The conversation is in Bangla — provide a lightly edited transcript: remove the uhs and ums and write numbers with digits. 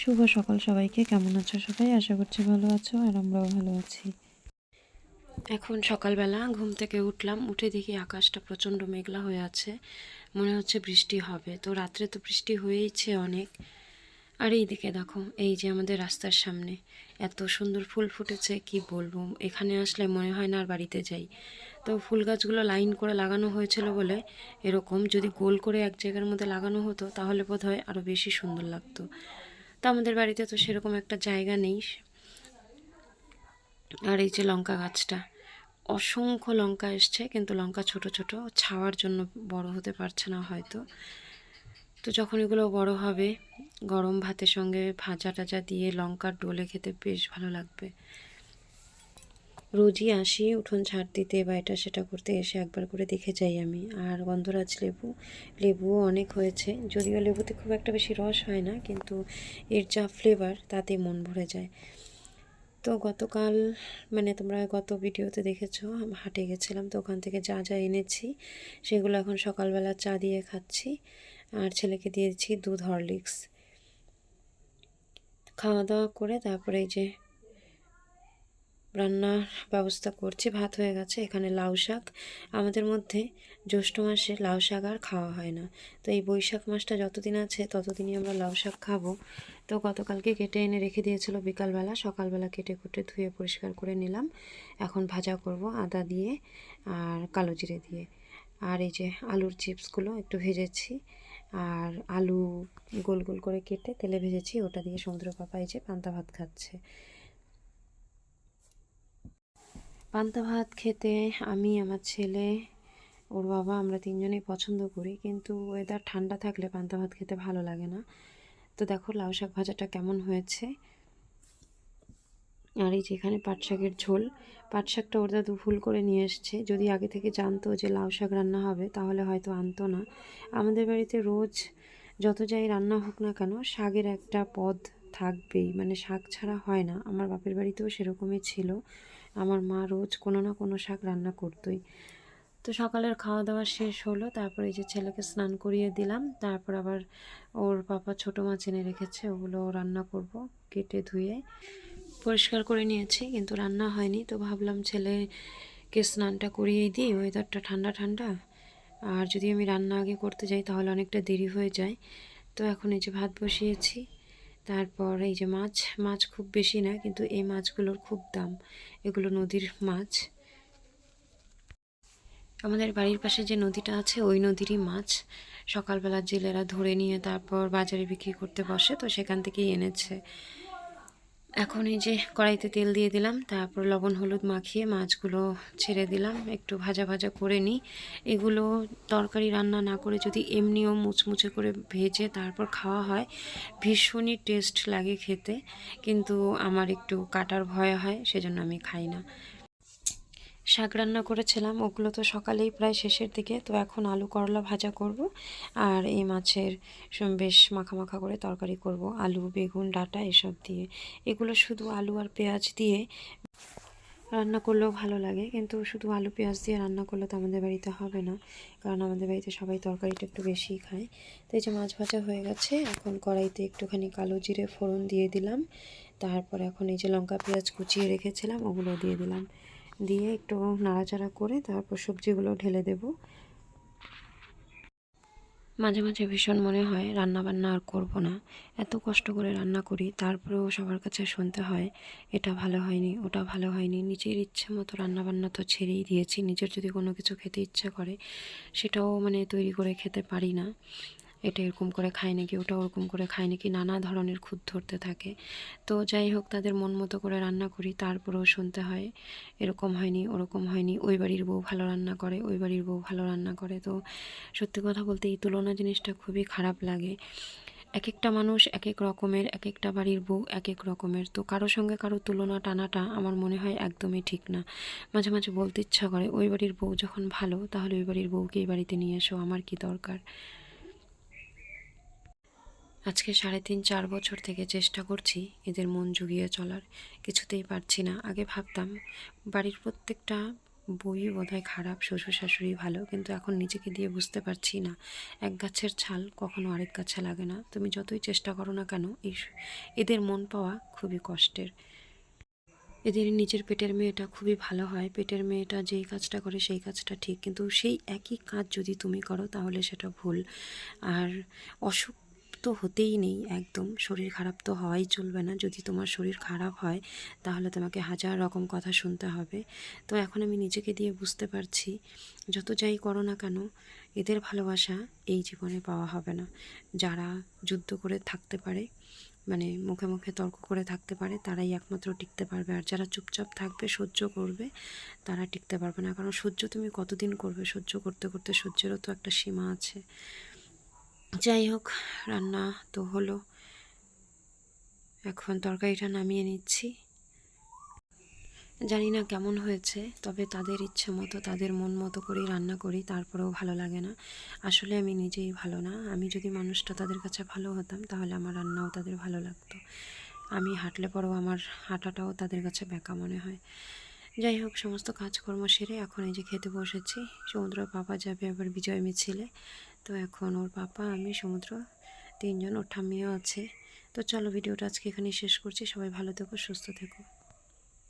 শুভ সকাল সবাইকে। কেমন আছো সবাই? আশা করছি ভালো আছো, আর আমরাও ভালো আছি। এখন সকালবেলা ঘুম থেকে উঠলাম, উঠে দেখি আকাশটা প্রচণ্ড মেঘলা হয়ে আছে, মনে হচ্ছে বৃষ্টি হবে। তো রাত্রে তো বৃষ্টি হয়েইছে অনেক। আর এই দিকে দেখো, এই যে আমাদের রাস্তার সামনে এত সুন্দর ফুল ফুটেছে, কি বলবো। এখানে আসলে মনে হয় না আর বাড়িতে যাই। তো ফুল গাছগুলো লাইন করে লাগানো হয়েছিল বলে এরকম, যদি গোল করে এক জায়গার মধ্যে লাগানো হতো তাহলে বোধহয় আরও বেশি সুন্দর লাগতো। তো আমাদের বাড়িতে তো সেরকম একটা জায়গা নেই। আর এই যে লঙ্কা গাছটা, অসংখ্য লঙ্কা এসছে, কিন্তু লঙ্কা ছোট ছোট, ছাওয়ার জন্য বড় হতে পারছে না হয়তো। তো যখন এগুলো বড় হবে, গরম ভাতের সঙ্গে ভাজা টাজা দিয়ে লঙ্কার ডোলে খেতে বেশ ভালো লাগবে। রোজই আসি উঠোন ঝাড় দিতে বা এটা সেটা করতে, এসে একবার করে দেখে যাই আমি। আর গন্ধরাজ লেবুও অনেক হয়েছে, যদিও লেবুতে খুব একটা বেশি রস হয় না, কিন্তু এর যা ফ্লেভার তাতে মন ভরে যায়। তো গতকাল, মানে তোমরা গত ভিডিওতে দেখেছো, হাটে গেছিলাম, তো ওখান থেকে যা যা এনেছি সেগুলো এখন সকালবেলা চা দিয়ে খাচ্ছি। আর ছেলেকে দিয়েছি দুধ, হরলিক্স। খাওয়া দাওয়া করে তারপরে এই যে রান্নার ব্যবস্থা করছি। ভাত হয়ে গেছে, এখানে লাউ শাক। আমাদের মধ্যে জ্যৈষ্ঠ মাসে লাউ শাক আর খাওয়া হয় না, তো এই বৈশাখ মাসটা যতদিন আছে ততদিনই আমরা লাউ শাক খাবো। তো গতকালকে কেটে এনে রেখে দিয়েছিল বিকালবেলা, সকালবেলা কেটে কুটে ধুয়ে পরিষ্কার করে নিলাম। এখন ভাজা করব আদা দিয়ে আর কালো জিরে দিয়ে। আর এই যে আলুর চিপসগুলো একটু ভেজেছি, আর আলু গোল গোল করে কেটে তেলে ভেজেছি, ওটা দিয়ে সমুদ্র পাপা এই যে পান্তা ভাত খাচ্ছে। পান্তা ভাত খেতে আমি, আমার ছেলে, ওর বাবা, আমরা তিনজনেই পছন্দ করি, কিন্তু ওয়েদার ঠান্ডা থাকলে পান্তা ভাত খেতে ভালো লাগে না। তো দেখো লাউ শাক ভাজাটা কেমন হয়েছে। আর এই যেখানে পাট শাকের ঝোল, পাট শাকটা ওর দাদু ফুল করে নিয়ে এসছে। যদি আগে থেকে জানতো যে লাউ শাক রান্না হবে তাহলে হয়তো আনতো না। আমাদের বাড়িতে রোজ যত যাই রান্না হোক না কেন, শাকের একটা পদ থাকবেই, মানে শাক ছাড়া হয় না। আমার বাপের বাড়িতেও সেরকমই ছিল, আমার মা রোজ কোনো না কোনো শাক রান্না করতোই। তো সকালের খাওয়া দাওয়া শেষ হলো, তারপর এই যে ছেলেকে স্নান করিয়ে দিলাম, তারপর আবার ওর পাপা ছোটো মাছ এনে রেখেছে, ওগুলো রান্না করব। কেটে ধুয়ে পরিষ্কার করে নিয়েছি, কিন্তু রান্না হয়নি। তো ভাবলাম ছেলেকে স্নানটা করিয়েই দিই, ওয়েদারটা ঠান্ডা ঠান্ডা। আর যদি আমি রান্না আগে করতে যাই তাহলে অনেকটা দেরি হয়ে যায়। তো এখন এই যে ভাত বসিয়েছি, তারপর এই যে মাছ। মাছ খুব বেশি না, কিন্তু এই মাছগুলোর খুব দাম, এগুলো নদীর মাছ। আমাদের বাড়ির পাশে যে নদীটা আছে ওই নদীরই মাছ। সকালবেলা জেলেরা ধরে নিয়ে তারপর বাজারে বিক্রি করতে বসে, তো সেখান থেকেই এনেছে। এখন এই যে কড়াইতে তেল দিয়ে দিলাম, তারপর লবণ হলুদ মাখিয়ে মাছগুলো ছেড়ে দিলাম, একটু ভাজা ভাজা করে নিই। এগুলো তরকারি রান্না না করে যদি এমনিও মুচমুচে করে ভেজে তারপর খাওয়া হয়, ভীষণই টেস্ট লাগে খেতে, কিন্তু আমার একটু কাটার ভয় হয়, সেজন্য আমি খাই না। শাক রান্না করেছিলাম, ওগুলো তো সকালেই প্রায় শেষের দিকে। তো এখন আলু করলা ভাজা করব, আর এই মাছের বেশ মাখা মাখা করে তরকারি করব, আলু বেগুন ডাঁটা এসব দিয়ে। এগুলো শুধু আলু আর পেঁয়াজ দিয়ে রান্না করলেও ভালো লাগে, কিন্তু শুধু আলু পেঁয়াজ দিয়ে রান্না করলে তো আমাদের বাড়িতে হবে না, কারণ আমাদের বাড়িতে সবাই তরকারিটা একটু বেশিই খায়। তো এই যে মাছ ভাজা হয়ে গেছে, এখন কড়াইতে একটুখানি কালো জিরে ফোড়ন দিয়ে দিলাম। তারপর এখন এই যে লঙ্কা পেঁয়াজ কুচিয়ে রেখেছিলাম ওগুলো দিয়ে দিলাম, দিয়ে একটু নাড়াচাড়া করে তারপর সবজিগুলো ঢেলে দেব। মাঝে মাঝে ভীষণ মনে হয় রান্না বান্না আর করব না, এত কষ্ট করে রান্না করি, তারপরেও সবার কাছে শুনতে হয় এটা ভালো হয়নি, ওটা ভালো হয়নি। নিজের ইচ্ছে মতো রান্না বান্না তো ছেড়েই দিয়েছি, নিজের যদি কোনো কিছু খেতে ইচ্ছে করে সেটাও মানে তৈরি করে খেতে পারি না। এটা এরকম করে খায় নাকি, ওটা ওরকম করে খায় নাকি, নানা ধরনের খুঁত ধরতে থাকে। তো যাই হোক, তাদের মন মতো করে রান্না করি, তারপরেও শুনতে হয় এরকম হয়নি, ওরকম হয়নি, ওই বাড়ির বউ ভালো রান্না করে, ওই বাড়ির বউ ভালো রান্না করে। তো সত্যি কথা বলতে এই তুলনা জিনিসটা খুবই খারাপ লাগে। এক একটা মানুষ এক এক রকমের, এক একটা বাড়ির বউ এক এক রকমের, তো কারো সঙ্গে কারো তুলনা টানাটা আমার মনে হয় একদমই ঠিক না। মাঝে মাঝে বলতে ইচ্ছা করে, ওই বাড়ির বউ যখন ভালো তাহলে ওই বাড়ির বউকে এই বাড়িতে নিয়ে এসো, আমার কি দরকার। আজকে 3.5-4 বছর থেকে চেষ্টা করছি এদের মন জুগিয়ে চলার, কিছুতেই পারছি না। আগে ভাবতাম বাড়ির প্রত্যেকটা বউই বোধহয় খারাপ, শ্বশুর শাশুড়ি ভালো, কিন্তু এখন নিজেকে দিয়ে বুঝতে পারছি না এক গাছের ছাল কখনো আরেক গাছে লাগে না। তুমি যতই চেষ্টা করো না কেন এদের মন পাওয়া খুবই কষ্টের। এদের নিজের পেটের মেয়েটা খুবই ভালো হয়, পেটের মেয়েটা যেই কাজটা করে সেই কাজটা ঠিক, কিন্তু সেই একই কাজ যদি তুমি করো তাহলে সেটা ভুল। আর অসুখ তো হতেই নেই, একদম শরীর খারাপ তো হওয়াই চলবে না। যদি তোমার শরীর খারাপ হয় তাহলে তোমাকে হাজার রকম কথা শুনতে হবে। তো এখন আমি নিজেকে দিয়ে বুঝতে পারছি যত যাই করো না কেন এদের ভালোবাসা এই জীবনে পাওয়া হবে না। যারা যুদ্ধ করে থাকতে পারে, মানে মুখে মুখে তর্ক করে থাকতে পারে, তারাই একমাত্র টিকতে পারবে। আর যারা চুপচাপ থাকবে, সহ্য করবে, তারা টিকতে পারবে না। কারণ সহ্য তুমি কতদিন করবে? সহ্য করতে করতে সহ্যেরও তো একটা সীমা আছে। যাই হোক, রান্না তো হলো, এখন তরকারিটা নামিয়ে নিচ্ছি। জানি না কেমন হয়েছে, তবে তাদের ইচ্ছে মতো, তাদের মন মতো করেই রান্না করি, তারপরেও ভালো লাগে না। আসলে আমি নিজেই ভালো না। আমি যদি মানুষটা তাদের কাছে ভালো হতাম তাহলে আমার রান্নাও তাদের ভালো লাগতো। আমি হাঁটলে পরেও আমার হাঁটাটাও তাদের কাছে ব্যাকা মনে হয়। যাই হোক, সমস্ত কাজকর্ম সেরে এখন এই যে খেতে বসেছি। সমুদ্রের পাপা যাবে আবার বিজয় মিছিলে, তো এখন ওর পাপা, আমি, সমুদ্র, তিনজন, ওর ঠাম্মিও আছে। তো চলো, ভিডিওটা আজকে এখানেই শেষ করছি। সবাই ভালো থেকো, সুস্থ থেকো।